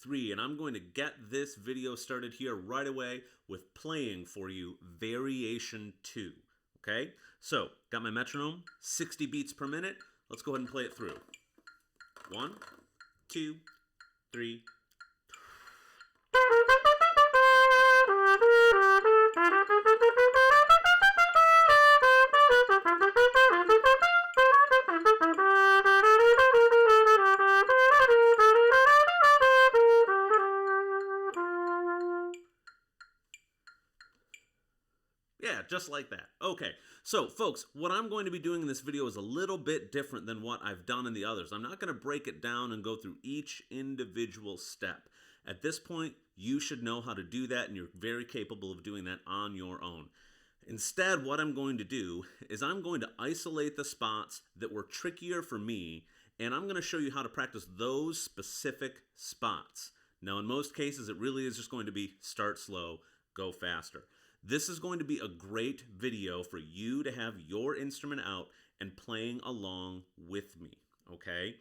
3, and I'm going to get this video started here right away with playing for you Variation 2. Okay, so got my metronome, 60 beats per minute. Let's go ahead and play it through. 1, 2, 3. Yeah, just like that. Okay, so folks, what I'm going to be doing in this video is a little bit different than what I've done in the others. I'm not going to break it down and go through each individual step. At this point, you should know how to do that, and you're very capable of doing that on your own. Instead, what I'm going to do is I'm going to isolate the spots that were trickier for me, and I'm going to show you how to practice those specific spots. Now, in most cases, it really is just going to be start slow, go faster. This is going to be a great video for you to have your instrument out and playing along with me, okay?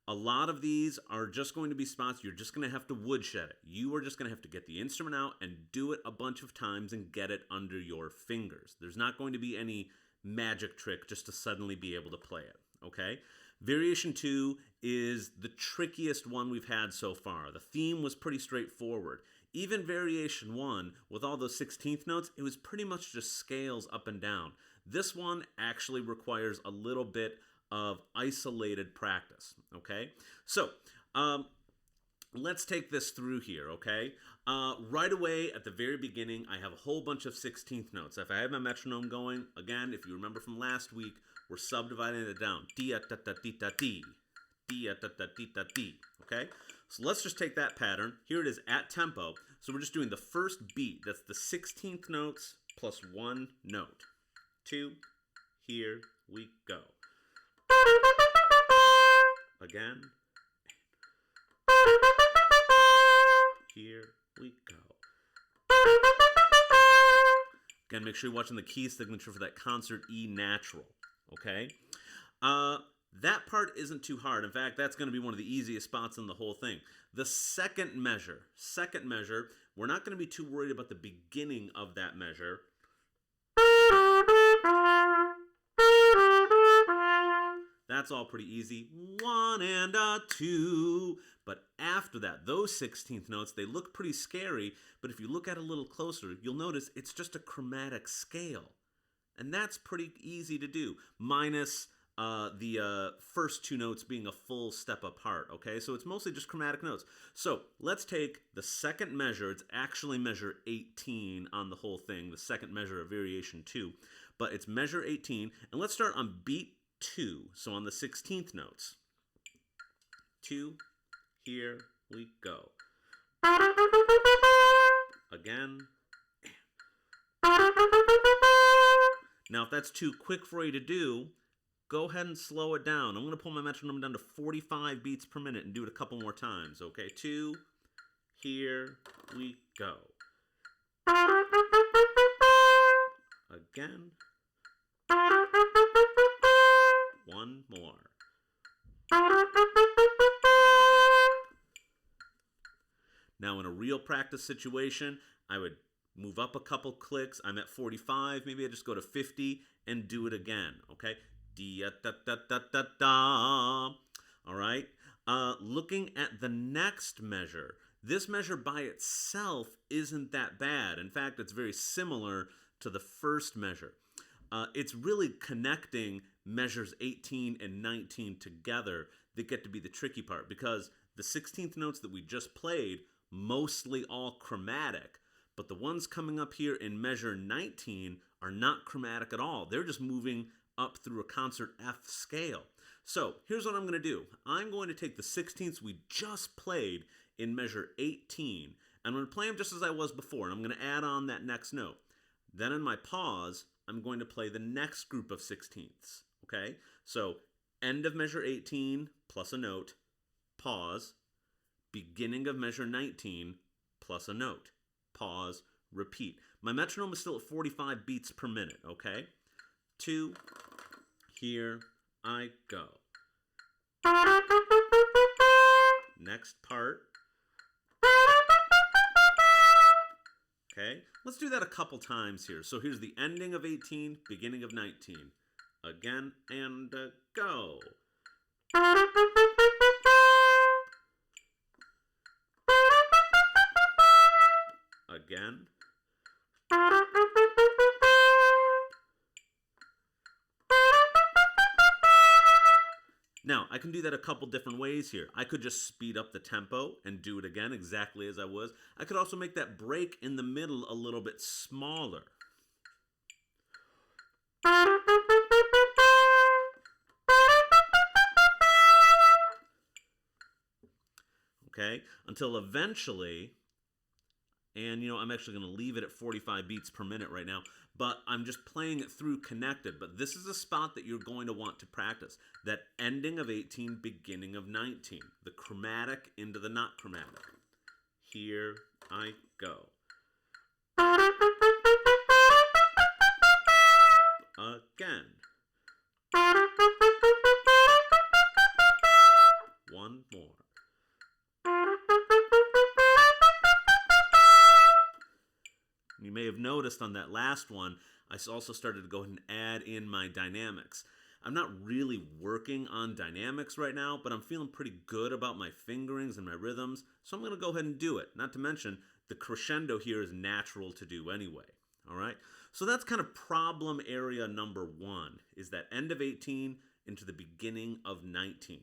A lot of these are just going to be spots you're just going to have to woodshed it. You are just going to have to get the instrument out and do it a bunch of times and get it under your fingers. There's not going to be any magic trick just to suddenly be able to play it, okay? Variation 2 is the trickiest one we've had so far. The theme was pretty straightforward. Even Variation 1, with all those 16th notes, it was pretty much just scales up and down. This one actually requires a little bit of isolated practice, okay? So, let's take this through here, okay? Right away at the very beginning, I have a whole bunch of 16th notes. If I have my metronome going, again, if you remember from last week, we're subdividing it down. D-a-da-da-dee-da-dee. D-a-da-da-dee-da-dee, okay? So let's just take that pattern. Here it is at tempo. So we're just doing the first beat. That's the 16th notes plus one note. 2, here we go. Again. Here we go. Again, make sure you're watching the key signature for that concert E natural, okay? That part isn't too hard. In fact, that's going to be one of the easiest spots in the whole thing. The second measure, we're not going to be too worried about the beginning of that measure. That's all pretty easy. 1 and a 2. But after that, those 16th notes, they look pretty scary, but if you look at it a little closer, you'll notice it's just a chromatic scale. And that's pretty easy to do, minus the first 2 notes being a full step apart, okay? So it's mostly just chromatic notes. So let's take the second measure. It's actually measure 18 on the whole thing, the second measure of Variation 2. But it's measure 18, and let's start on beat 2, so on the 16th notes. 2, here we go. Again. Now, if that's too quick for you to do, go ahead and slow it down. I'm going to pull my metronome down to 45 beats per minute and do it a couple more times, okay? 2, here we go. Again. 1 more. Now, in a real practice situation, I would move up a couple clicks. I'm at 45. Maybe I just go to 50 and do it again, okay? Da-da-da-da-da-da. All right? Looking at the next measure, this measure by itself isn't that bad. In fact, it's very similar to the first measure. It's really connecting measures 18 and 19 together that get to be the tricky part, because the 16th notes that we just played, mostly all chromatic, but the ones coming up here in measure 19 are not chromatic at all. They're just moving up through a concert F scale. So here's what I'm going to do. I'm going to take the 16ths we just played in measure 18, and I'm going to play them just as I was before, and I'm going to add on that next note. Then in my pause, I'm going to play the next group of 16ths, okay? So end of measure 18 plus a note, pause, beginning of measure 19 plus a note, pause, repeat. My metronome is still at 45 beats per minute, okay? 2, here I go. Next part. Okay, let's do that a couple times here. So here's the ending of 18, beginning of 19. Again, and go. Again. Now, I can do that a couple different ways here. I could just speed up the tempo and do it again exactly as I was. I could also make that break in the middle a little bit smaller. Okay, until eventually, and I'm actually going to leave it at 45 beats per minute right now, but I'm just playing it through connected. But this is a spot that you're going to want to practice. That ending of 18, beginning of 19. The chromatic into the not chromatic. Here I go. Again. One more. You may have noticed on that last one, I also started to go ahead and add in my dynamics. I'm not really working on dynamics right now, but I'm feeling pretty good about my fingerings and my rhythms, so I'm going to go ahead and do it. Not to mention, the crescendo here is natural to do anyway. All right? So that's kind of problem area number 1, is that end of 18 into the beginning of 19.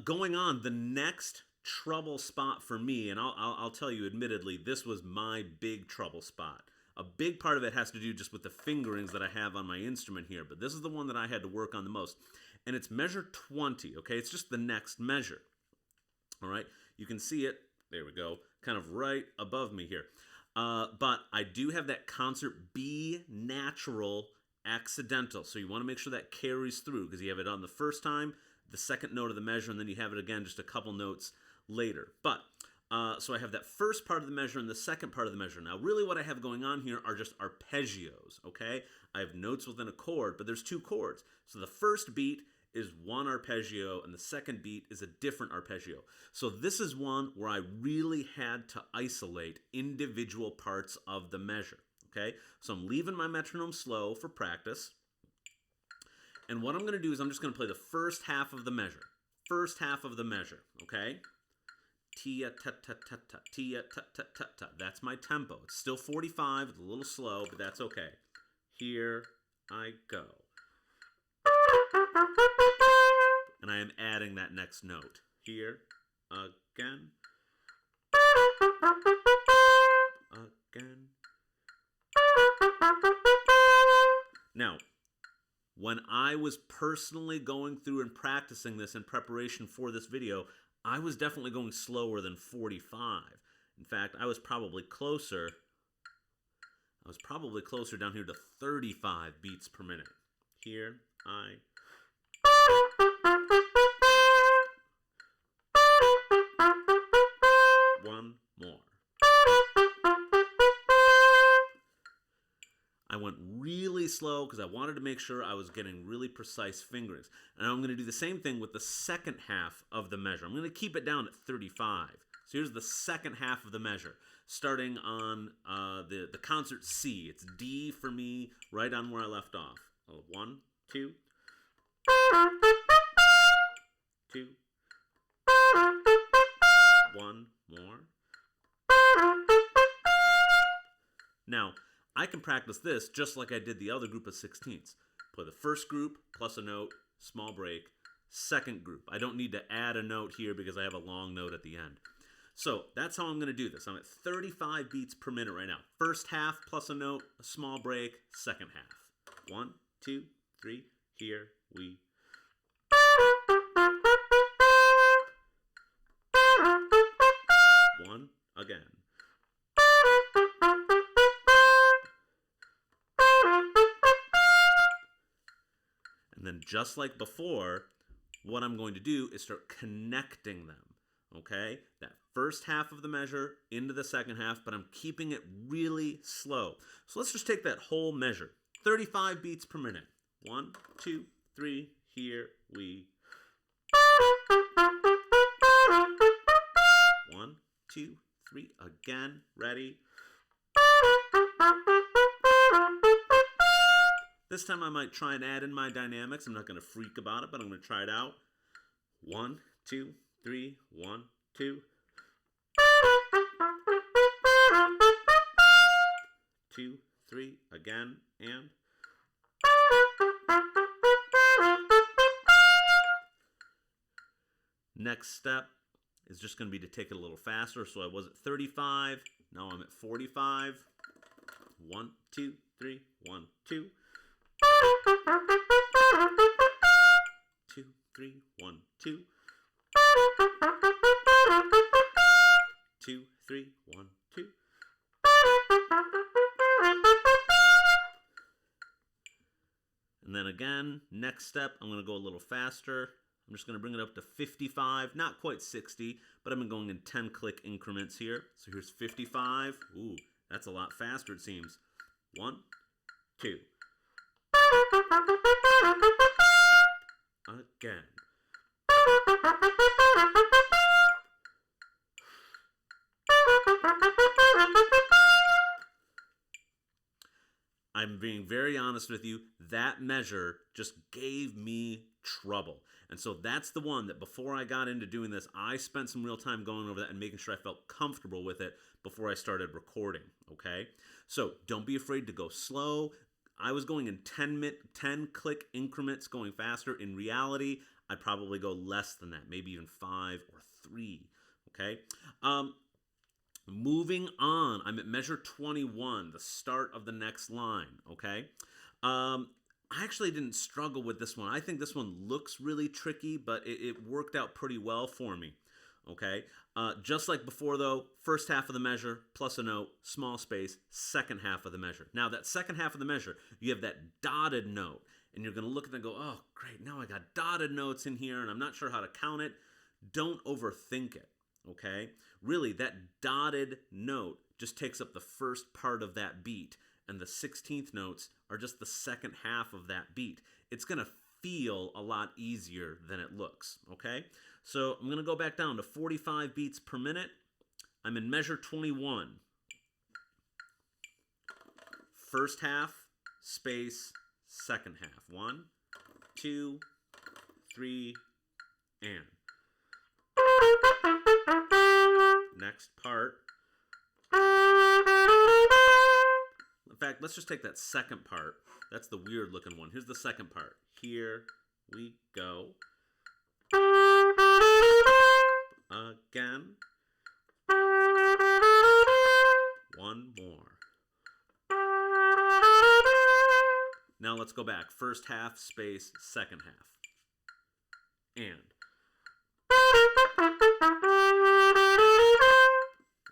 Going on, the next trouble spot for me, and I'll tell you admittedly, this was my big trouble spot. A big part of it has to do just with the fingerings that I have on my instrument here, but this is the one that I had to work on the most. And it's measure 20, okay? It's just the next measure. All right? You can see it, there we go, kind of right above me here. But I do have that concert B natural accidental, so you want to make sure that carries through, because you have it on the first time, the second note of the measure, and then you have it again just a couple notes later. But so I have that first part of the measure and the second part of the measure. Now, really what I have going on here are just arpeggios, okay? I have notes within a chord, but there's 2 chords. So the first beat is one arpeggio, and the second beat is a different arpeggio. So this is one where I really had to isolate individual parts of the measure, okay? So I'm leaving my metronome slow for practice. And what I'm going to do is I'm just going to play the first half of the measure. First half of the measure, okay? Tia ta ta ta ta, tia ta ta ta ta. That's my tempo. It's still 45. It's a little slow, but that's okay. Here I go. And I am adding that next note. Here again. Again. Now, when I was personally going through and practicing this in preparation for this video, I was definitely going slower than 45. In fact, I was probably closer down here to 35 beats per minute. Here I one more. I went really slow because I wanted to make sure I was getting really precise fingerings. And I'm going to do the same thing with the second half of the measure. I'm going to keep it down at 35. So here's the second half of the measure, starting on the concert C. It's D for me, right on where I left off. 1, 2, 2, 1 more. Now, I can practice this just like I did the other group of 16ths. Play the first group plus a note, small break. Second group. I don't need to add a note here because I have a long note at the end. So that's how I'm going to do this. I'm at 35 beats per minute right now. First half plus a note, a small break, second half. 1, 2, 3, here we one again. And then just like before, what I'm going to do is start connecting them, okay? That first half of the measure into the second half, but I'm keeping it really slow. So let's just take that whole measure, 35 beats per minute. 1, 2, 3, here we 1, 2, 3, again, ready? This time I might try and add in my dynamics. I'm not going to freak about it, but I'm going to try it out. 1, 2, 3, 1, 2. 2, 3, again, and. Next step is just going to be to take it a little faster. So I was at 35. Now I'm at 45. 1, 2, 3, 1, 2. 2, 3, 1, 2. 2, 3, 1, 2. And then again, next step, I'm going to go a little faster. I'm just going to bring it up to 55, not quite 60, but I've been going in 10-click increments here. So here's 55. Ooh, that's a lot faster, it seems. 1, 2. Again. I'm being very honest with you, that measure just gave me trouble. And so that's the one that before I got into doing this, I spent some real time going over that and making sure I felt comfortable with it before I started recording, okay? So don't be afraid to go slow. I was going in 10-click increments going faster. In reality, I'd probably go less than that, maybe even 5 or 3, okay? Moving on, I'm at measure 21, the start of the next line, okay? I actually didn't struggle with this one. I think this one looks really tricky, but it worked out pretty well for me, okay? Just like before, though, first half of the measure, plus a note, small space, second half of the measure. Now, that second half of the measure, you have that dotted note, and you're going to look at it and go, oh, great, now I got dotted notes in here, and I'm not sure how to count it. Don't overthink it, okay? Really, that dotted note just takes up the first part of that beat, and the 16th notes are just the second half of that beat. It's going to feel a lot easier than it looks, okay? So I'm going to go back down to 45 beats per minute. I'm in measure 21. First half, space, second half. 1, 2, 3, and. Next part. In fact, let's just take that second part. That's the weird looking one. Here's the second part. Here we go. Again. One more. Now let's go back. First half, space, second half. And.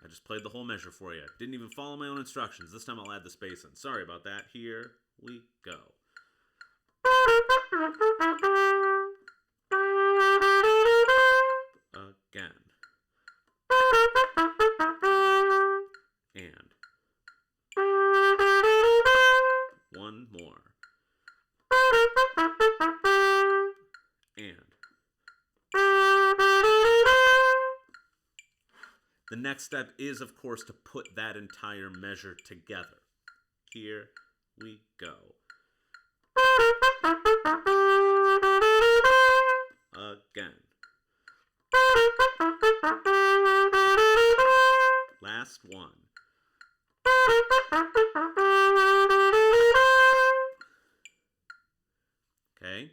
I just played the whole measure for you. Didn't even follow my own instructions. This time I'll add the space in. Sorry about that. Here we go. Again. And. One more. And. The next step is, of course, to put that entire measure together. Here we go. Again. Last one. Okay.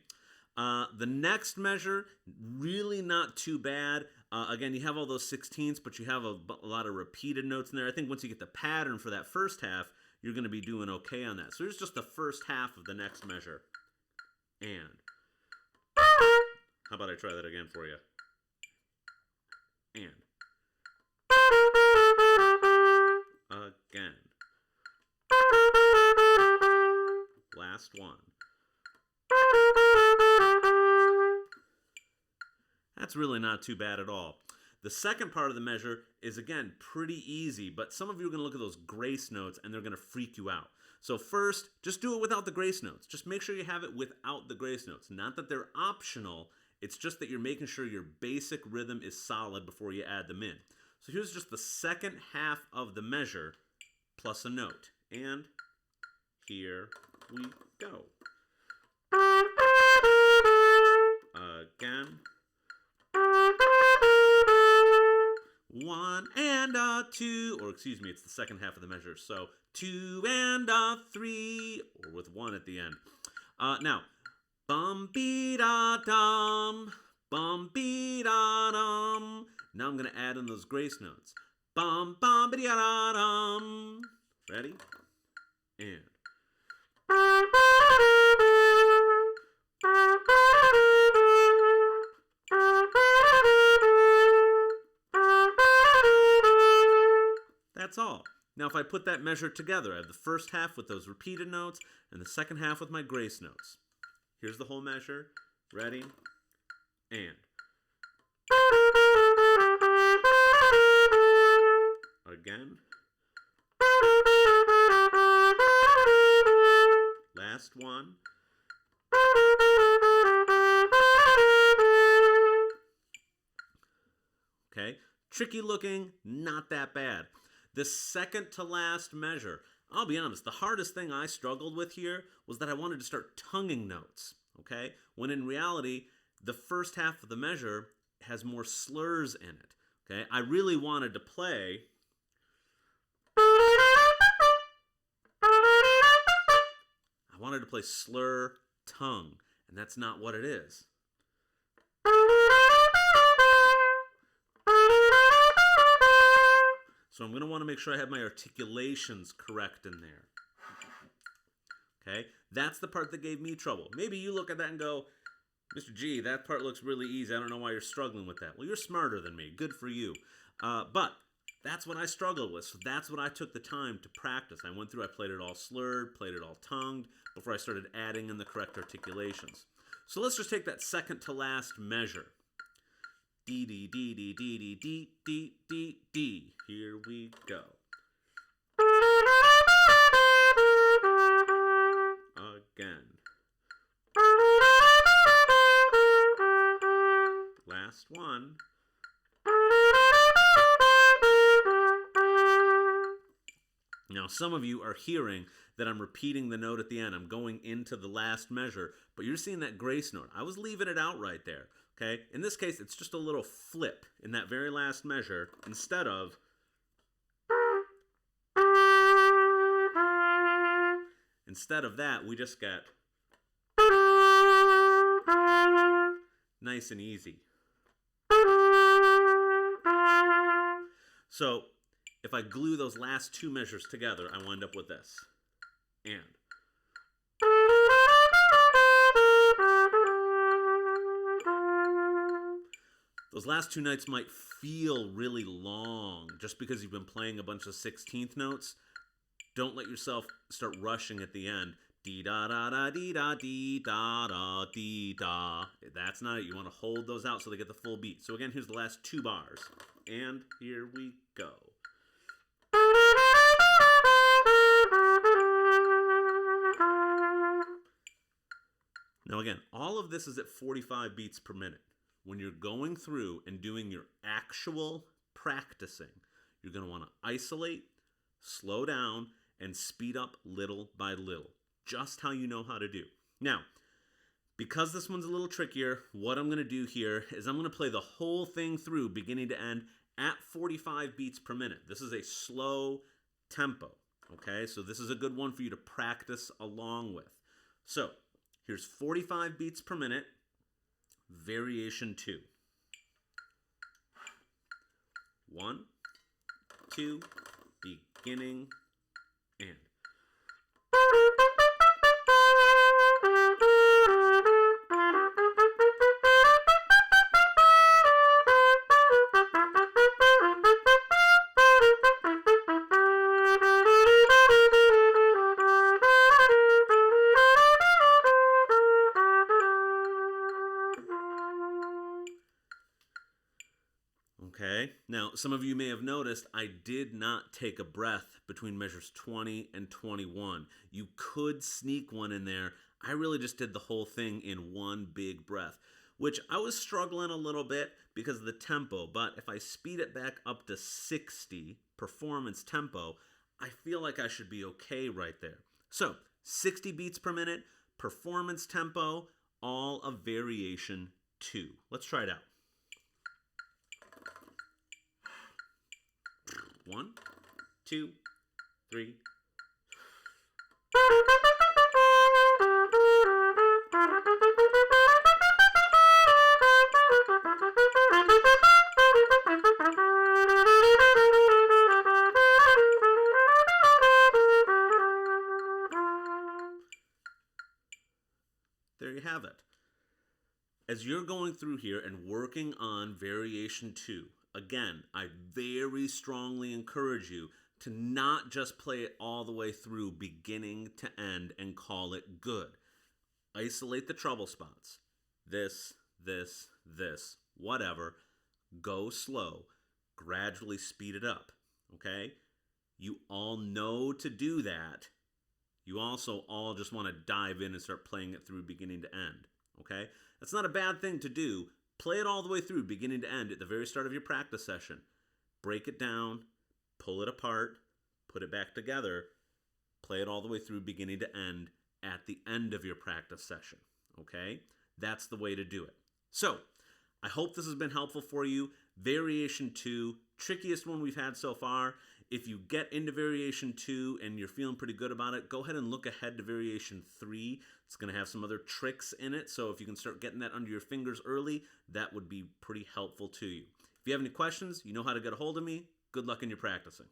The next measure, really not too bad. Again, you have all those 16ths, but you have a lot of repeated notes in there. I think once you get the pattern for that first half, you're going to be doing okay on that. So here's just the first half of the next measure. And. How about I try that again for you? And. Again. Last one. That's really not too bad at all. The second part of the measure is, again, pretty easy, but some of you are going to look at those grace notes and they're going to freak you out. So first, just do it without the grace notes. Just make sure you have it without the grace notes. Not that they're optional, it's just that you're making sure your basic rhythm is solid before you add them in. So here's just the second half of the measure, plus a note. And here we go. Again. 1 and a 2, or excuse me, it's the second half of the measure. So 2 and a 3, or with 1 at the end. Now, bum-be-da-dum, bum-be-da-dum. Now I'm going to add in those grace notes. Bum-bum-be-da-dum. Ready? And. That's all. Now if I put that measure together, I have the first half with those repeated notes and the second half with my grace notes. Here's the whole measure. Ready? And. Again. Last one. Okay, tricky looking, not that bad. The second to last measure, I'll be honest, the hardest thing I struggled with here was that I wanted to start tonguing notes, okay? When in reality, the first half of the measure has more slurs in it, okay? I really wanted to play slur tongue, and that's not what it is. So I'm going to want to make sure I have my articulations correct in there. Okay, that's the part that gave me trouble. Maybe you look at that and go, Mr. G, that part looks really easy. I don't know why you're struggling with that. Well, you're smarter than me. Good for you. But that's what I struggled with. So that's what I took the time to practice. I went through, I played it all slurred, played it all tongued, before I started adding in the correct articulations. So let's just take that second to last measure. D, D, D, D, D, D, D, D, D, D. Here we go. Again. Last one. Now, some of you are hearing that I'm repeating the note at the end. I'm going into the last measure, but you're seeing that grace note. I was leaving it out right there, okay? In this case, it's just a little flip in that very last measure instead of that, we just get nice and easy. So, if I glue those last two measures together, I wind up with this. And. Those last two notes might feel really long just because you've been playing a bunch of 16th notes. Don't let yourself start rushing at the end. Dee da da da dee da dee da da dee da. That's not it. You want to hold those out so they get the full beat. So again, here's the last two bars. And here we go. Now again, all of this is at 45 beats per minute. When you're going through and doing your actual practicing, you're going to want to isolate, slow down, and speed up little by little. Just how you know how to do. Now, because this one's a little trickier, what I'm going to do here is I'm going to play the whole thing through, beginning to end, at 45 beats per minute. This is a slow tempo, okay? So this is a good one for you to practice along with. So, here's 45 beats per minute, variation 2. 1, 2, beginning, and. Okay, now some of you may have noticed I did not take a breath between measures 20 and 21. You could sneak one in there. I really just did the whole thing in one big breath, which I was struggling a little bit because of the tempo, but if I speed it back up to 60 performance tempo, I feel like I should be okay right there. So 60 beats per minute, performance tempo, all of variation 2. Let's try it out. 1, 2, 3. There you have it. As you're going through here and working on variation 2, again, I very strongly encourage you to not just play it all the way through beginning to end and call it good. Isolate the trouble spots. This, whatever. Go slow. Gradually speed it up. Okay? You all know to do that. You also all just want to dive in and start playing it through beginning to end. Okay? That's not a bad thing to do. Play it all the way through beginning to end at the very start of your practice session. Break it down, pull it apart, put it back together, play it all the way through beginning to end at the end of your practice session. Okay? That's the way to do it. So, I hope this has been helpful for you. Variation 2, trickiest one we've had so far. If you get into variation 2 and you're feeling pretty good about it, go ahead and look ahead to variation 3. It's going to have some other tricks in it, so if you can start getting that under your fingers early, that would be pretty helpful to you. If you have any questions, you know how to get a hold of me. Good luck in your practicing.